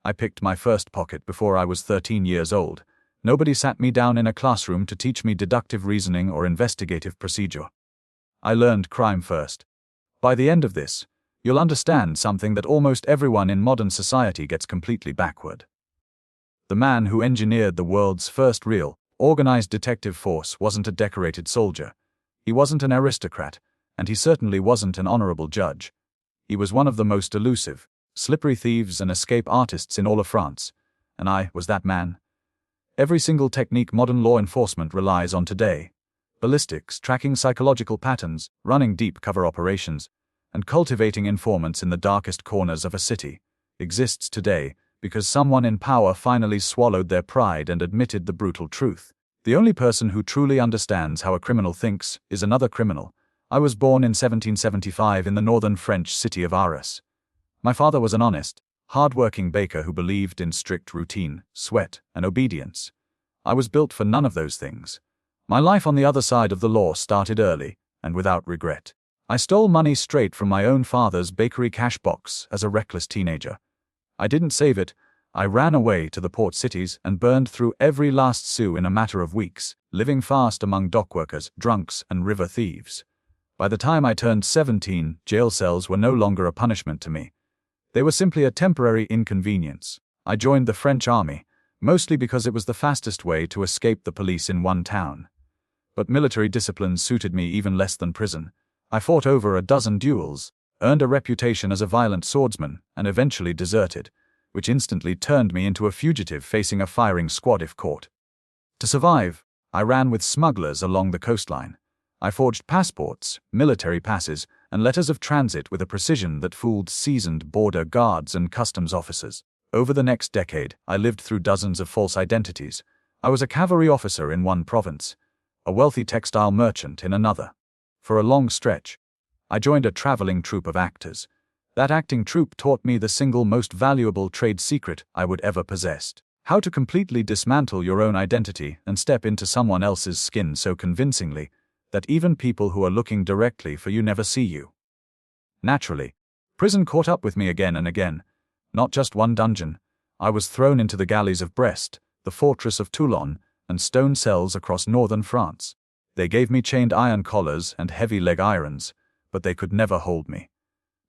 I picked my first pocket before I was 13 years old. Nobody sat me down in a classroom to teach me deductive reasoning or investigative procedure. I learned crime first. By the end of this, you'll understand something that almost everyone in modern society gets completely backward. The man who engineered the world's first real, organized detective force wasn't a decorated soldier. He wasn't an aristocrat, and he certainly wasn't an honorable judge. He was one of the most elusive, slippery thieves and escape artists in all of France, and I was that man. Every single technique modern law enforcement relies on today, ballistics, tracking psychological patterns, running deep cover operations, and cultivating informants in the darkest corners of a city, exists today because someone in power finally swallowed their pride and admitted the brutal truth. The only person who truly understands how a criminal thinks is another criminal. I was born in 1775 in the northern French city of Arras. My father was an honest, hard-working baker who believed in strict routine, sweat, and obedience. I was built for none of those things. My life on the other side of the law started early, and without regret. I stole money straight from my own father's bakery cash box as a reckless teenager. I didn't save it. I ran away to the port cities and burned through every last sou in a matter of weeks, living fast among dockworkers, drunks, and river thieves. By the time I turned 17, jail cells were no longer a punishment to me. They were simply a temporary inconvenience. I joined the French army, mostly because it was the fastest way to escape the police in one town. But military discipline suited me even less than prison. I fought over a dozen duels, earned a reputation as a violent swordsman, and eventually deserted, which instantly turned me into a fugitive facing a firing squad if caught. To survive, I ran with smugglers along the coastline. I forged passports, military passes, and letters of transit with a precision that fooled seasoned border guards and customs officers. Over the next decade, I lived through dozens of false identities. I was a cavalry officer in one province, a wealthy textile merchant in another. For a long stretch, I joined a traveling troupe of actors. That acting troupe taught me the single most valuable trade secret I would ever possess: how to completely dismantle your own identity and step into someone else's skin so convincingly that even people who are looking directly for you never see you. Naturally, prison caught up with me again and again. Not just one dungeon. I was thrown into the galleys of Brest, the fortress of Toulon, and stone cells across northern France. They gave me chained iron collars and heavy leg irons, but they could never hold me.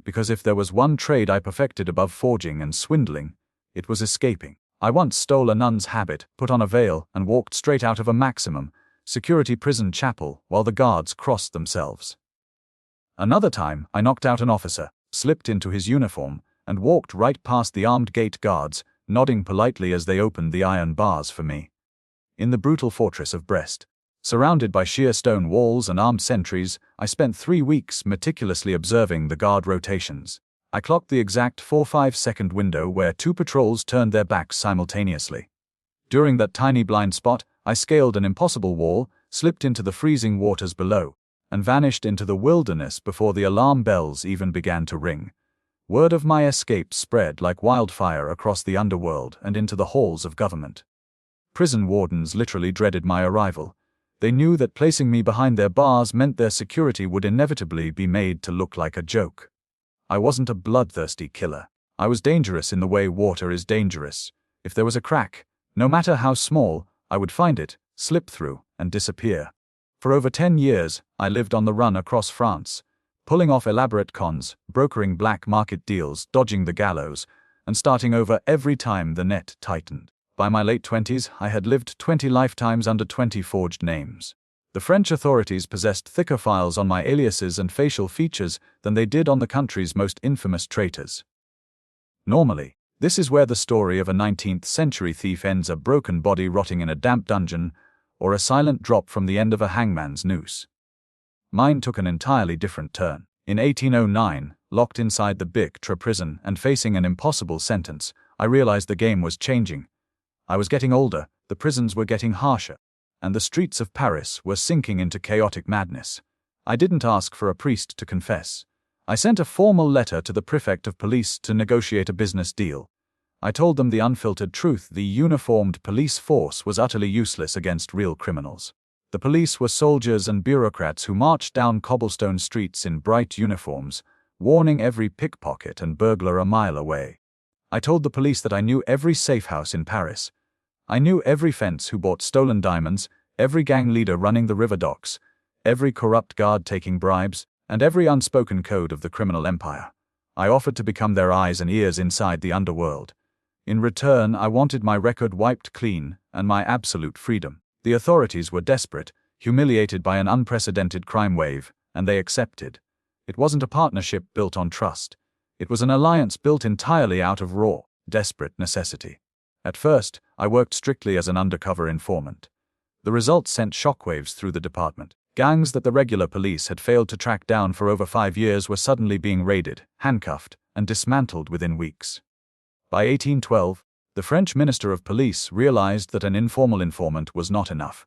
Because if there was one trade I perfected above forging and swindling, it was escaping. I once stole a nun's habit, put on a veil, and walked straight out of a maximum security prison chapel while the guards crossed themselves. Another time, I knocked out an officer, slipped into his uniform, and walked right past the armed gate guards, nodding politely as they opened the iron bars for me. In the brutal fortress of Brest, surrounded by sheer stone walls and armed sentries, I spent 3 weeks meticulously observing the guard rotations. I clocked the exact 4-5-second window where 2 patrols turned their backs simultaneously. During that tiny blind spot, I scaled an impossible wall, slipped into the freezing waters below, and vanished into the wilderness before the alarm bells even began to ring. Word of my escape spread like wildfire across the underworld and into the halls of government. Prison wardens literally dreaded my arrival. They knew that placing me behind their bars meant their security would inevitably be made to look like a joke. I wasn't a bloodthirsty killer. I was dangerous in the way water is dangerous. If there was a crack, no matter how small, I would find it, slip through, and disappear. For over 10 years, I lived on the run across France, pulling off elaborate cons, brokering black market deals, dodging the gallows, and starting over every time the net tightened. By my late 20s, I had lived 20 lifetimes under 20 forged names. The French authorities possessed thicker files on my aliases and facial features than they did on the country's most infamous traitors. Normally, this is where the story of a 19th-century thief ends: a broken body rotting in a damp dungeon, or a silent drop from the end of a hangman's noose. Mine took an entirely different turn. In 1809, locked inside the Bictre prison and facing an impossible sentence, I realized the game was changing. I was getting older, the prisons were getting harsher, and the streets of Paris were sinking into chaotic madness. I didn't ask for a priest to confess. I sent a formal letter to the prefect of police to negotiate a business deal. I told them the unfiltered truth: the uniformed police force was utterly useless against real criminals. The police were soldiers and bureaucrats who marched down cobblestone streets in bright uniforms, warning every pickpocket and burglar a mile away. I told the police that I knew every safe house in Paris. I knew every fence who bought stolen diamonds, every gang leader running the river docks, every corrupt guard taking bribes, and every unspoken code of the criminal empire. I offered to become their eyes and ears inside the underworld. In return, I wanted my record wiped clean and my absolute freedom. The authorities were desperate, humiliated by an unprecedented crime wave, and they accepted. It wasn't a partnership built on trust. It was an alliance built entirely out of raw, desperate necessity. At first, I worked strictly as an undercover informant. The results sent shockwaves through the department. Gangs that the regular police had failed to track down for over 5 years were suddenly being raided, handcuffed, and dismantled within weeks. By 1812, the French Minister of Police realized that an informal informant was not enough.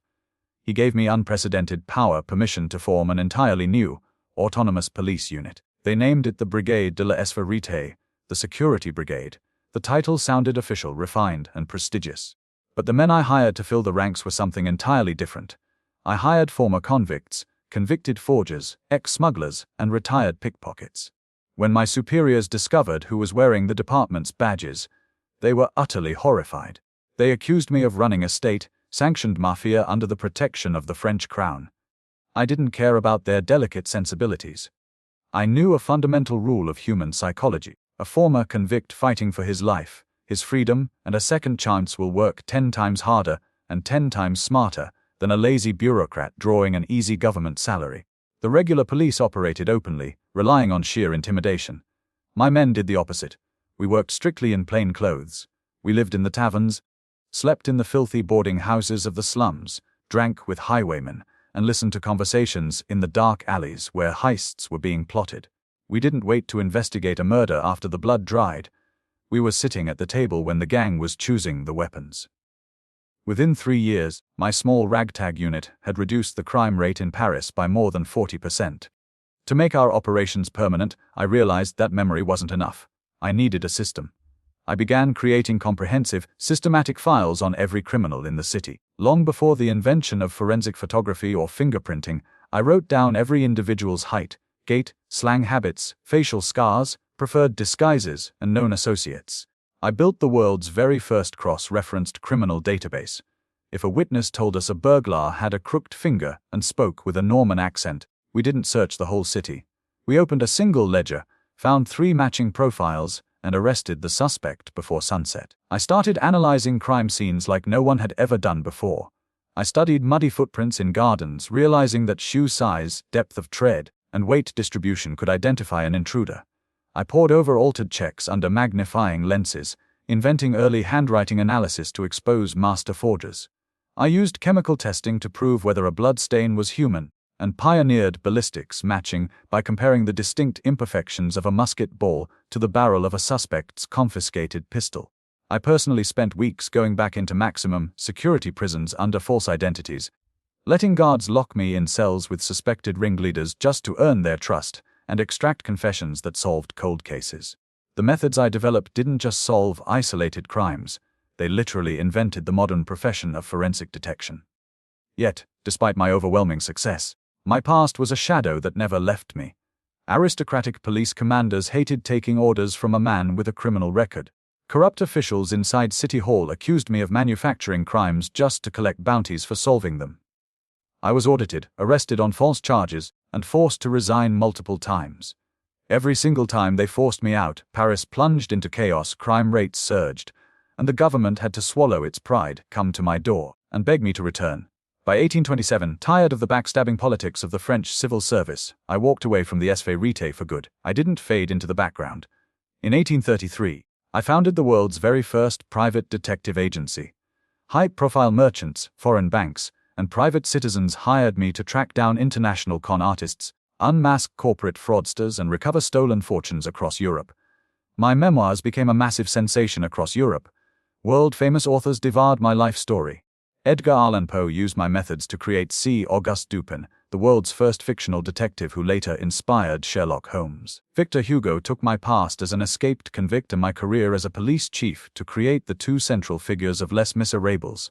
He gave me unprecedented permission to form an entirely new, autonomous police unit. They named it the Brigade de la Sûreté, the Security Brigade. The title sounded official, refined, and prestigious. But the men I hired to fill the ranks were something entirely different. I hired former convicts, convicted forgers, ex-smugglers, and retired pickpockets. When my superiors discovered who was wearing the department's badges, they were utterly horrified. They accused me of running a state-sanctioned mafia under the protection of the French crown. I didn't care about their delicate sensibilities. I knew a fundamental rule of human psychology. A former convict fighting for his life, his freedom, and a second chance will work 10 times harder and 10 times smarter than a lazy bureaucrat drawing an easy government salary. The regular police operated openly, relying on sheer intimidation. My men did the opposite. We worked strictly in plain clothes. We lived in the taverns, slept in the filthy boarding houses of the slums, drank with highwaymen, and listened to conversations in the dark alleys where heists were being plotted. We didn't wait to investigate a murder after the blood dried. We were sitting at the table when the gang was choosing the weapons. Within 3 years, my small ragtag unit had reduced the crime rate in Paris by more than 40%. To make our operations permanent, I realized that memory wasn't enough. I needed a system. I began creating comprehensive, systematic files on every criminal in the city. Long before the invention of forensic photography or fingerprinting, I wrote down every individual's height, gait, slang habits, facial scars, preferred disguises, and known associates. I built the world's very first cross-referenced criminal database. If a witness told us a burglar had a crooked finger and spoke with a Norman accent, we didn't search the whole city. We opened a single ledger, found 3 matching profiles, and arrested the suspect before sunset. I started analyzing crime scenes like no one had ever done before. I studied muddy footprints in gardens, realizing that shoe size, depth of tread, and weight distribution could identify an intruder. I pored over altered checks under magnifying lenses, inventing early handwriting analysis to expose master forgers. I used chemical testing to prove whether a blood stain was human, and pioneered ballistics matching by comparing the distinct imperfections of a musket ball to the barrel of a suspect's confiscated pistol. I personally spent weeks going back into maximum security prisons under false identities, letting guards lock me in cells with suspected ringleaders just to earn their trust and extract confessions that solved cold cases. The methods I developed didn't just solve isolated crimes, they literally invented the modern profession of forensic detection. Yet, despite my overwhelming success, my past was a shadow that never left me. Aristocratic police commanders hated taking orders from a man with a criminal record. Corrupt officials inside City Hall accused me of manufacturing crimes just to collect bounties for solving them. I was audited, arrested on false charges, and forced to resign multiple times. Every single time they forced me out, Paris plunged into chaos, crime rates surged, and the government had to swallow its pride, come to my door, and beg me to return. By 1827, tired of the backstabbing politics of the French civil service, I walked away from the Sûreté for good. I didn't fade into the background. In 1833, I founded the world's very first private detective agency. High-profile merchants, foreign banks, and private citizens hired me to track down international con artists, unmask corporate fraudsters, and recover stolen fortunes across Europe. My memoirs became a massive sensation across Europe. World-famous authors devoured my life story. Edgar Allan Poe used my methods to create C. Auguste Dupin, the world's first fictional detective who later inspired Sherlock Holmes. Victor Hugo took my past as an escaped convict and my career as a police chief to create the 2 central figures of Les Misérables,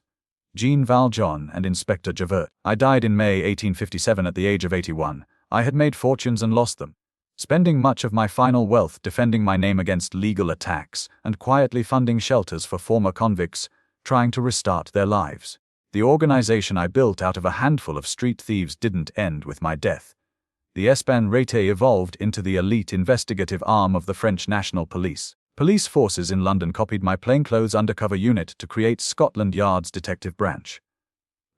Jean Valjean and Inspector Javert. I died in May 1857 at the age of 81. I had made fortunes and lost them. spending much of my final wealth defending my name against legal attacks and quietly funding shelters for former convicts trying to restart their lives. The organization I built out of a handful of street thieves didn't end with my death. The Spymaster evolved into the elite investigative arm of the French National Police. Police forces in London copied my plainclothes undercover unit to create Scotland Yard's detective branch.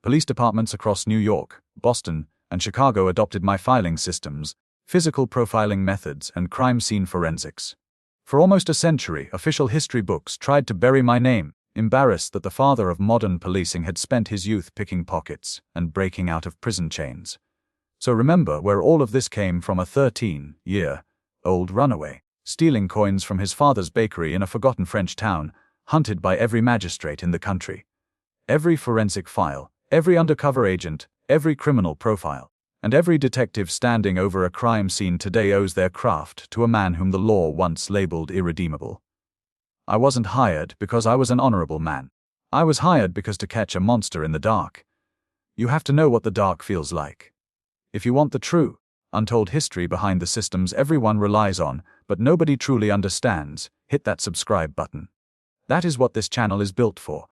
Police departments across New York, Boston, and Chicago adopted my filing systems, physical profiling methods, and crime scene forensics. For almost a century, official history books tried to bury my name, embarrassed that the father of modern policing had spent his youth picking pockets and breaking out of prison chains. So remember where all of this came from: a 13-year-old runaway, stealing coins from his father's bakery in a forgotten French town, hunted by every magistrate in the country. Every forensic file, every undercover agent, every criminal profile, and every detective standing over a crime scene today owes their craft to a man whom the law once labeled irredeemable. I wasn't hired because I was an honorable man. I was hired because to catch a monster in the dark, you have to know what the dark feels like. If you want the true, untold history behind the systems everyone relies on, but nobody truly understands, hit that subscribe button. That is what this channel is built for.